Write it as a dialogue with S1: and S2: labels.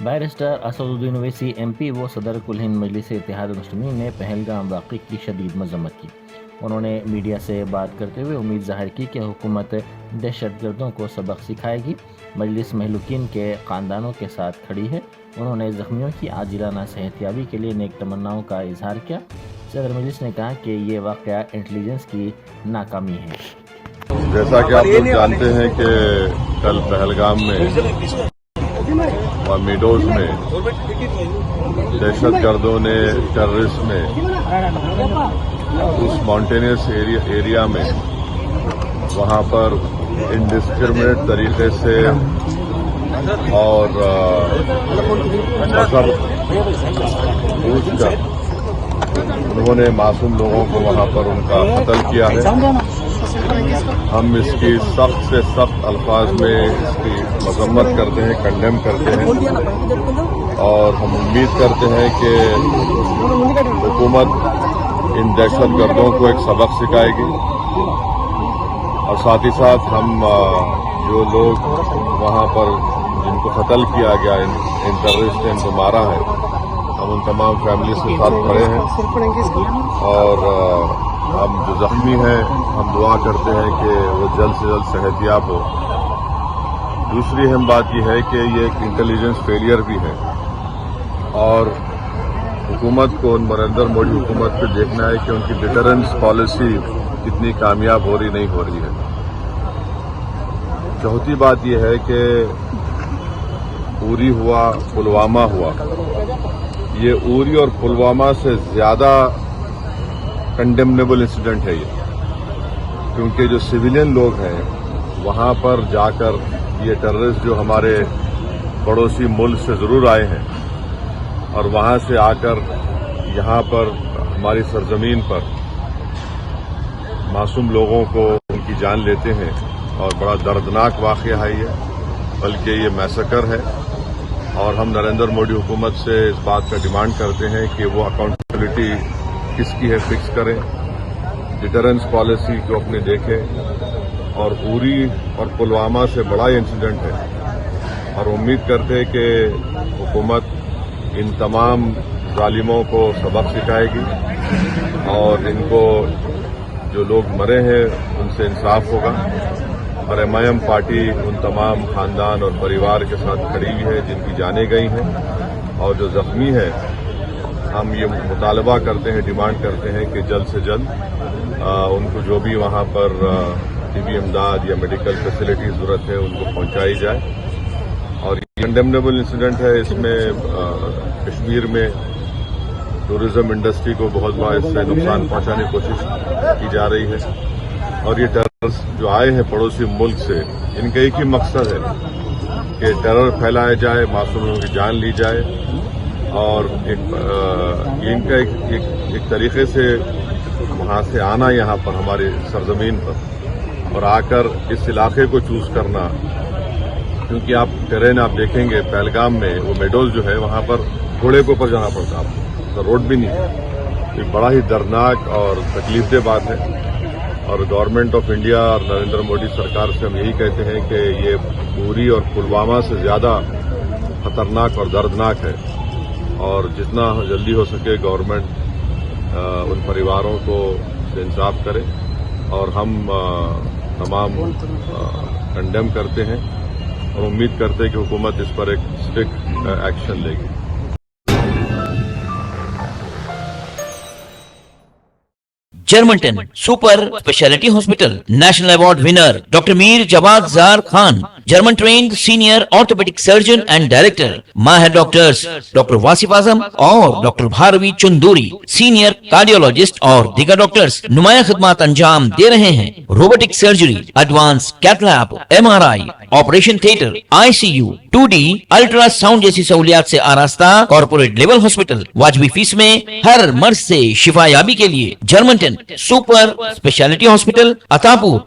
S1: Barrister Asaduddin Owaisi MP व सदर कुल हिंद मजलिस इत्तेहाद मुस्लिमीन ने पहलगाम वाक़े की शदीद मजम्मत की। उन्होंने मीडिया से बात करते हुए उम्मीद ज़ाहिर की कि हुकूमत दहशतगर्दों को सबक सिखाएगी। मजलिस महलूकीन के ख़ानदानों के साथ खड़ी है। उन्होंने ज़ख्मियों की आजिलाना सेहतयाबी के लिए नेक तमन्नाओं का इजहार किया। सदर मजलिस ने कहा कि ये वाक़या इंटेलिजेंस की नाकामी है।
S2: जैसा कि आप लोग जानते हैं कि कल पहलगाम में और मीडोज में दहशतगर्दों ने टेररिस्ट ने उस माउंटेनियस एरिया में वहां पर इंडिस्क्रिमिनेट तरीके से और मजहब पूछकर उन्होंने मासूम लोगों को वहां पर उनका कत्ल किया है। हम इसकी सख्त से सख्त अल्फाज में इसकी मजम्मत करते हैं, कंडेम करते हैं और हम उम्मीद करते हैं कि हुकूमत इन दहशतगर्दों को एक सबक सिखाएगी और साथ ही साथ हम जो लोग वहां पर जिनको कत्ल किया गया, इन टेररिस्ट ने इनको मारा है, हम उन तमाम फैमिलीज के साथ खड़े हैं और हम जो जख्मी हैं हम दुआ करते हैं कि वो जल्द से जल्द सेहतयाब हो। दूसरी अहम बात यह है कि ये एक इंटेलिजेंस फेलियर भी है और हुकूमत को, नरेंद्र मोदी हुकूमत को देखना है कि उनकी डिटरेंस पॉलिसी कितनी कामयाब हो रही नहीं हो रही है। चौथी बात यह है कि उरी हुआ, पुलवामा हुआ, ये उरी और पुलवामा से ज्यादा कंडेमनेबल इंसिडेंट है ये, क्योंकि जो सिविलियन लोग हैं वहां पर जाकर ये टेररिस्ट जो हमारे पड़ोसी मुल्क से जरूर आए हैं और वहां से आकर यहां पर हमारी सरजमीन पर मासूम लोगों को उनकी जान लेते हैं और बड़ा दर्दनाक वाक़या है ये, बल्कि ये मैसेकर है और हम नरेंद्र मोदी हुकूमत से इस बात का डिमांड करते हैं कि वो अकाउंटेबिलिटी किसकी है फिक्स करें, डिटरेंस पॉलिसी को अपने देखें और उरी और पुलवामा से बड़ा इंसिडेंट है और उम्मीद करते हैं कि हुकूमत इन तमाम जालिमों को सबक सिखाएगी और इनको जो लोग मरे हैं उनसे इंसाफ होगा और MIM पार्टी उन तमाम खानदान और परिवार के साथ खड़ी हुई है जिनकी जानें गई हैं और जो जख्मी है हम ये मुतालबा करते हैं, डिमांड करते हैं कि जल्द से जल्द उनको जो भी वहां पर तिबी इमदाद या मेडिकल फैसिलिटी जरूरत है उनको पहुंचाई जाए। और ये कंडेमनेबल इंसिडेंट है। इसमें कश्मीर में टूरिज्म इंडस्ट्री को बहुत बड़ा इससे नुकसान पहुंचाने की कोशिश की जा रही है और ये टेररिस्ट जो आए हैं पड़ोसी मुल्क से, इनका एक ही मकसद है कि टेरर फैलाया जाए, मासूम लोगों की जान ली जाए और इनका एक तरीके से वहां से आना यहाँ पर हमारी सरजमीन पर और आकर इस इलाके को चूज करना, क्योंकि आप टेरेन आप देखेंगे पहलगाम में वो मेडोज जो है वहां पर घोड़े के ऊपर जाना पड़ता आपको, तो रोड भी नहीं है। ये बड़ा ही दर्दनाक और तकलीफदेह बात है और गवर्नमेंट ऑफ इंडिया और नरेंद्र मोदी सरकार से हम यही कहते हैं कि ये उरी और पुलवामा से ज्यादा खतरनाक और दर्दनाक है और जितना जल्दी हो सके गवर्नमेंट उन परिवारों को इंसाफ करे और हम तमाम कंडेम करते हैं और उम्मीद करते हैं कि हुकूमत इस पर एक स्ट्रिक्ट एक्शन लेगी।
S3: Germanten super speciality hospital national award winner doctor Mir Jawad Zar Khan, German trained senior orthopaedic surgeon and director, माहिर डॉक्टर्स डॉक्टर वासिफ आजम और doctor Bharavi Chunduri, senior cardiologist और दीगर डॉक्टर्स नुमाया खिदमत अंजाम दे रहे हैं। Robotic surgery, advance cath lab, MRI, operation theatre, ICU, 2D ultrasound जैसी सहूलियात से आरास्ता कॉर्पोरेट लेवल हॉस्पिटल, वाजबी फीस में हर मर्ज से शिफायाबी के लिए Germanton super speciality hospital, Attapur.